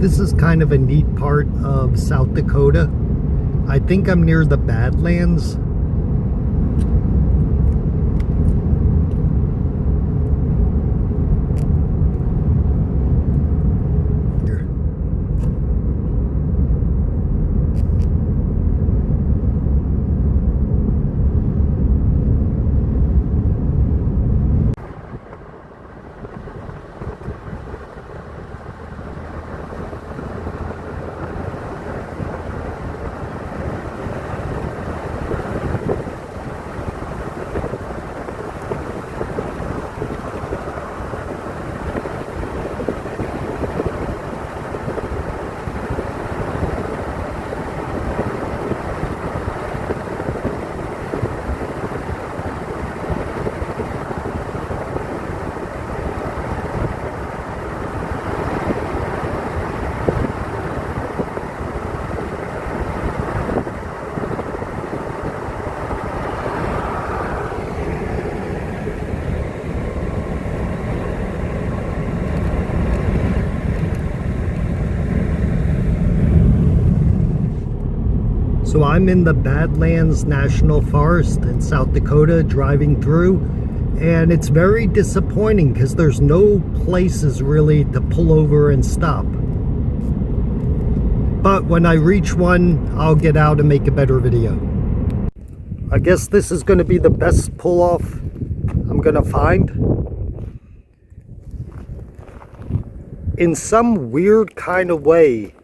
This is kind of a neat part of South Dakota. I think I'm near the Badlands. So I'm in the Badlands National Forest in South Dakota driving through, and it's very disappointing because there's no places really to pull over and stop. But when I reach one, I'll get out and make a better video. I guess this is going to be the best pull-off I'm going to find. In some weird kind of way,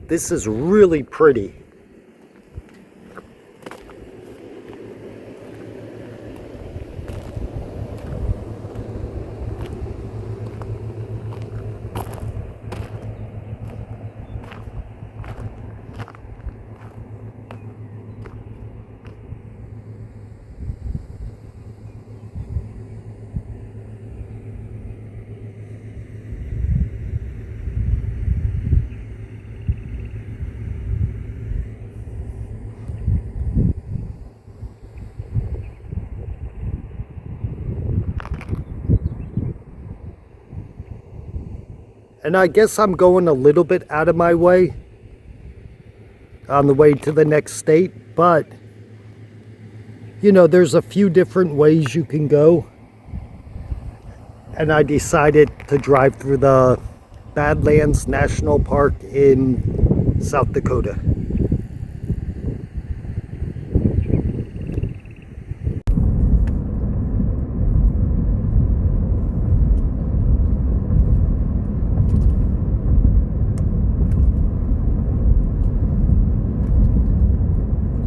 this is really pretty. And I guess I'm going a little bit out of my way on the way to the next state, but you know, there's a few different ways you can go. And I decided to drive through the Badlands National Park in South Dakota.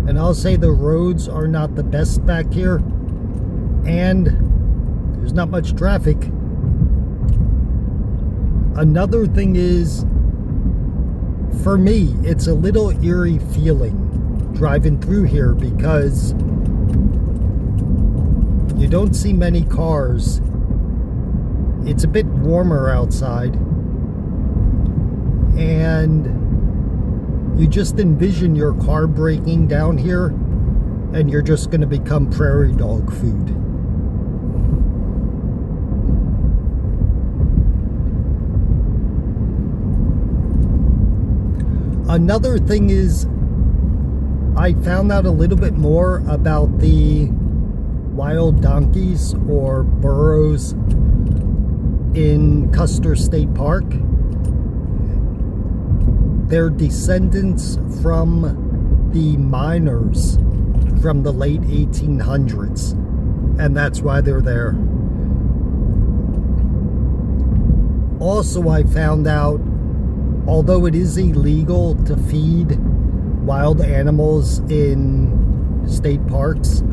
And I'll say the roads are not the best back here, and there's not much traffic. Another thing is, for me, it's a little eerie feeling driving through here because you don't see many cars. It's a bit warmer outside, and you just envision your car breaking down here and you're just going to become prairie dog food. Another thing is, I found out a little bit more about the wild donkeys or burros in Custer State Park. They're descendants from the miners from the late 1800s, and that's why they're there. Also, I found out, although it is illegal to feed wild animals in state parks,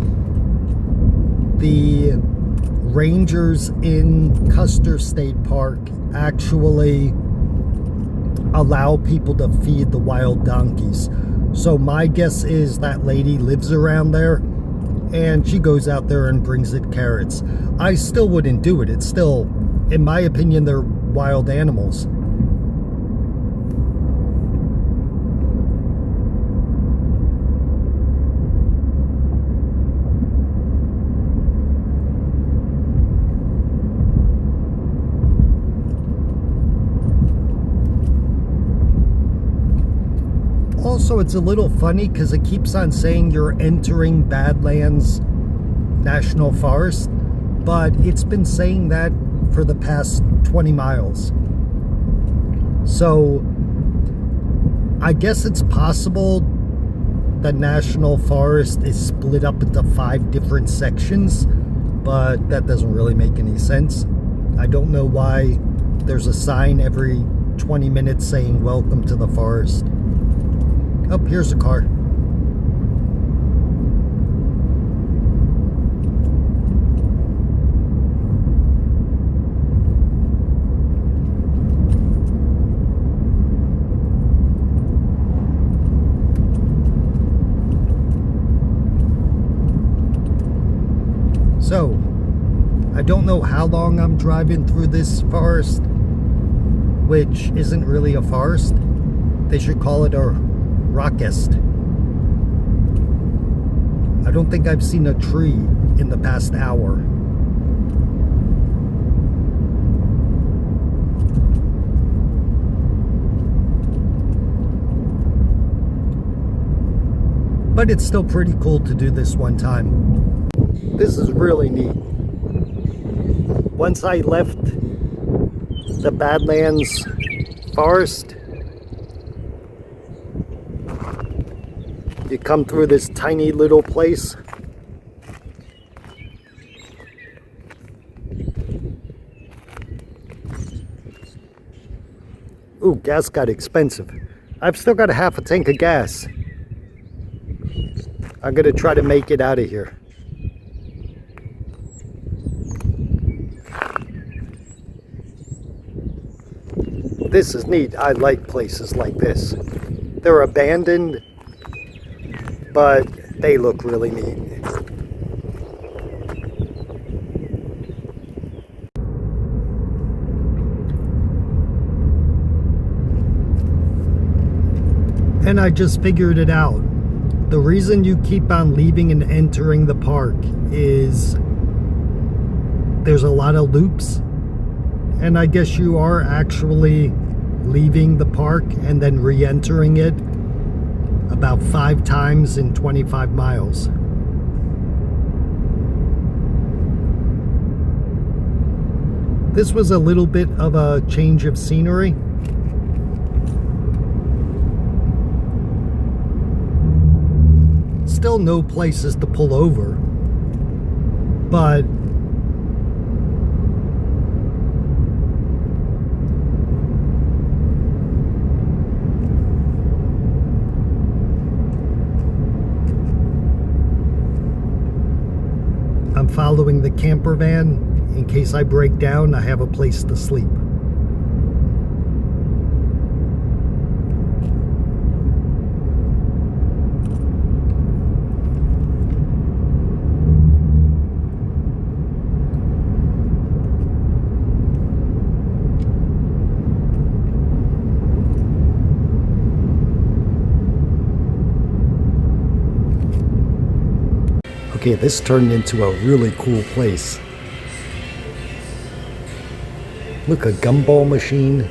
the rangers in Custer State Park actually allow people to feed the wild donkeys. So my guess is that lady lives around there and she goes out there and brings it carrots. I still wouldn't do it. It's still, in my opinion, they're wild animals. Also, it's a little funny because it keeps on saying you're entering Badlands National Forest, but it's been saying that for the past 20 miles. So I guess it's possible the National Forest is split up into 5 different sections, but that doesn't really make any sense. I don't know why there's a sign every 20 minutes saying welcome to the forest. Oh, here's a car. So, I don't know how long I'm driving through this forest, which isn't really a forest. They should call it a rockest. I don't think I've seen a tree in the past hour. But it's still pretty cool to do this one time. This is really neat. Once I left the Badlands forest, you come through this tiny little place. Ooh, gas got expensive. I've still got a half a tank of gas. I'm gonna try to make it out of here. This is neat. I like places like this. They're abandoned, but they look really neat. And I just figured it out. The reason you keep on leaving and entering the park is there's a lot of loops. And I guess you are actually leaving the park and then re-entering it about 5 times in 25 miles. This was a little bit of a change of scenery. Still no places to pull over, but I'm following the camper van. In case I break down, I have a place to sleep. Okay, this turned into a really cool place. Look, a gumball machine,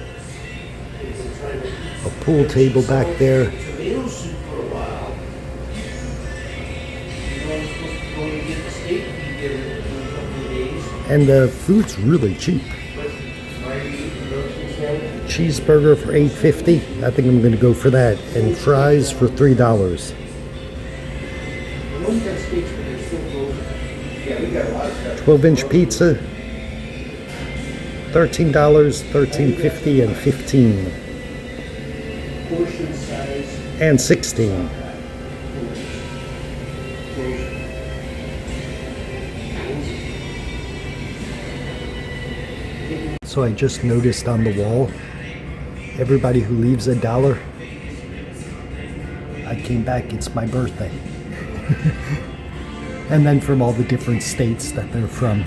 a pool table back there. And the food's really cheap. Cheeseburger for $8.50. I think I'm gonna go for that. And fries for $3. 12-inch pizza, $13, $13.50, and $15, and $16. So I just noticed on the wall, everybody who leaves $1, I came back, it's my birthday. And then from all the different states that they're from.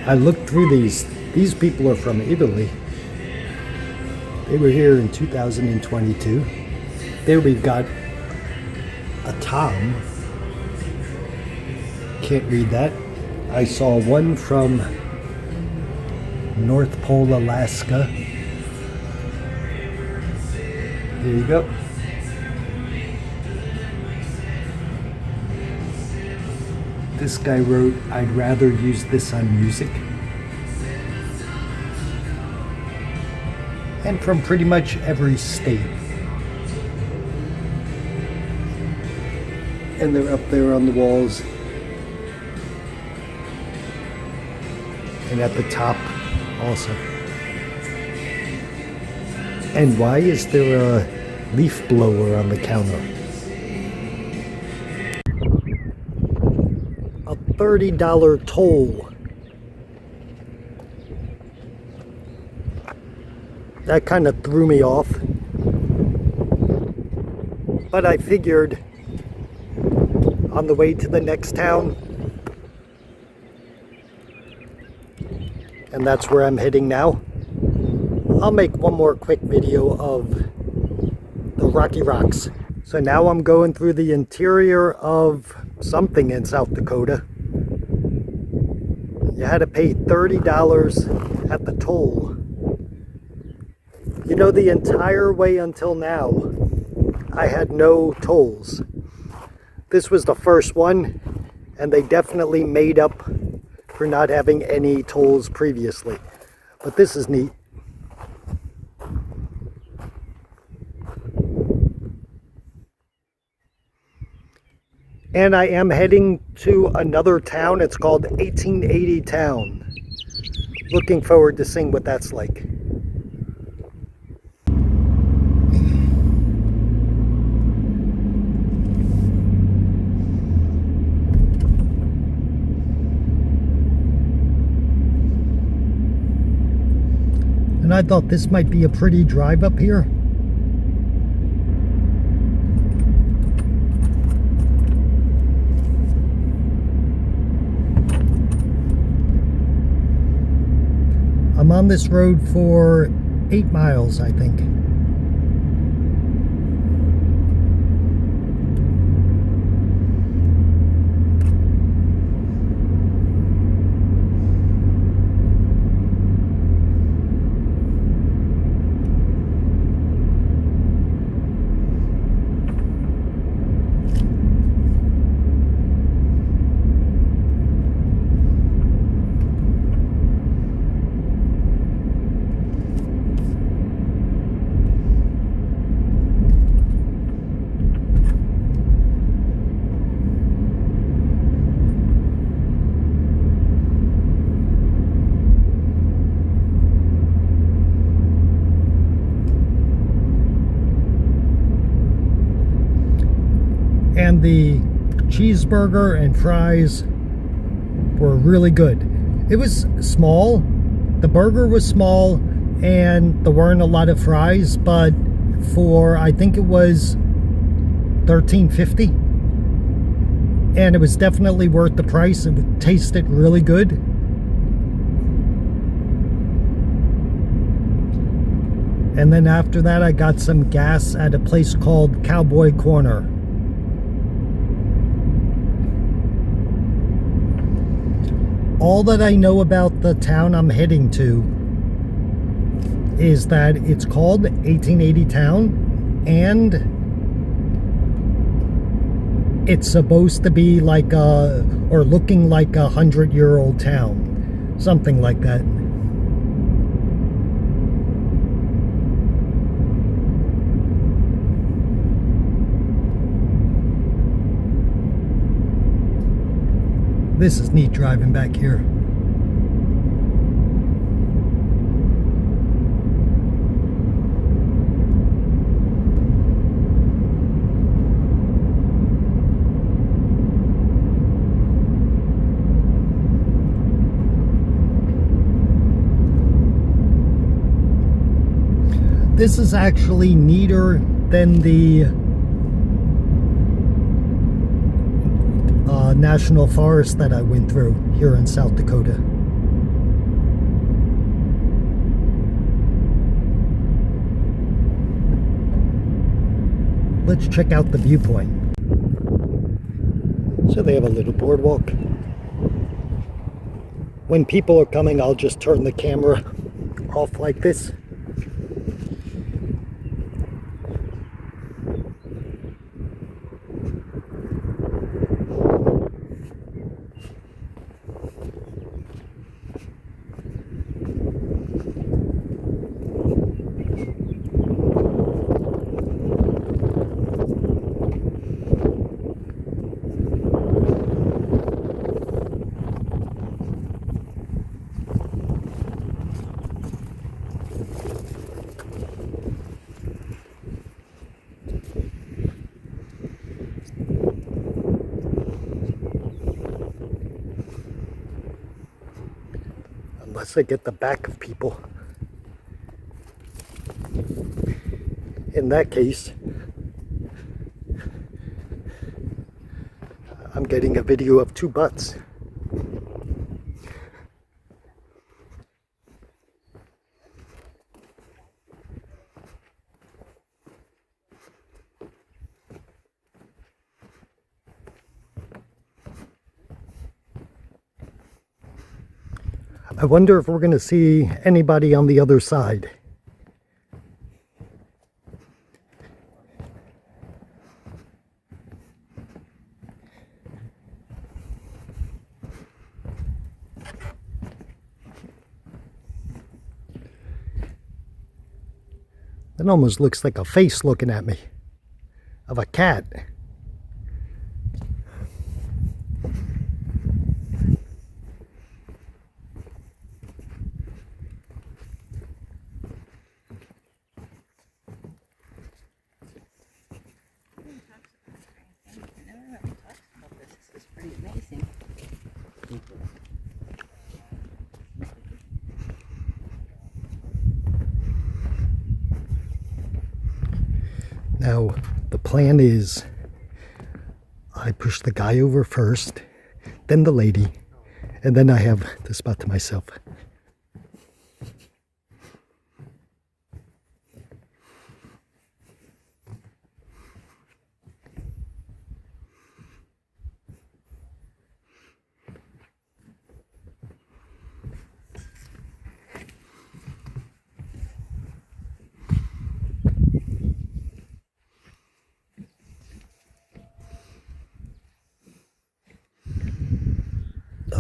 I looked through these people are from Italy. They were here in 2022. There we've got a Tom. Can't read that. I saw one from North Pole, Alaska. Here you go. This guy wrote, "I'd rather use this on music." And from pretty much every state. And they're up there on the walls. And at the top also. And why is there a leaf blower on the counter? A $30 toll. That kind of threw me off. But I figured on the way to the next town, and that's where I'm heading now, I'll make one more quick video of the Rocky Rocks. So now I'm going through the interior of something in South Dakota. You had to pay $30 at the toll. You know, the entire way until now, I had no tolls. This was the first one, and they definitely made up for not having any tolls previously. But this is neat. And I am heading to another town. It's called 1880 Town. Looking forward to seeing what that's like. And I thought this might be a pretty drive up here. I'm on this road for 8 miles, I think. And the cheeseburger and fries were really good. It was small. The burger was small and there weren't a lot of fries, but for, I think it was $13.50, and it was definitely worth the price. It tasted really good. And then after that I got some gas at a place called Cowboy Corner. All that I know about the town I'm heading to is that it's called 1880 Town, and it's supposed to be like or looking like 100-year-old town. Something like that. This is neat driving back here. This is actually neater than the national forest that I went through here in South Dakota. Let's check out the viewpoint. So they have a little boardwalk. When people are coming, I'll just turn the camera off like this. unless I get the back of people. In that case, I'm getting a video of two butts. I wonder if we're going to see anybody on the other side. That almost looks like a face looking at me, of a cat. Now, the plan is I push the guy over first, then the lady, and then I have the spot to myself.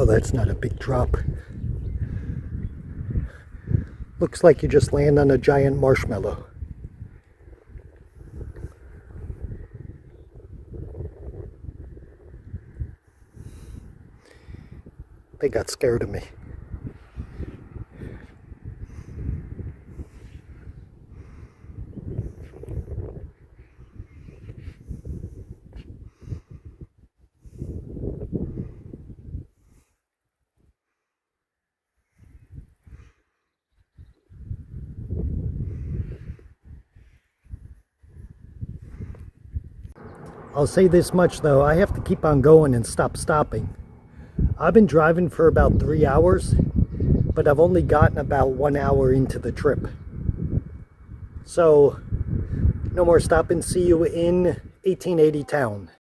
Oh, that's not a big drop. Looks like you just land on a giant marshmallow. They got scared of me. I'll say this much though, I have to keep on going and stop stopping. I've been driving for about 3 hours, but I've only gotten about 1 hour into the trip. So, no more stopping. See you in 1880 town.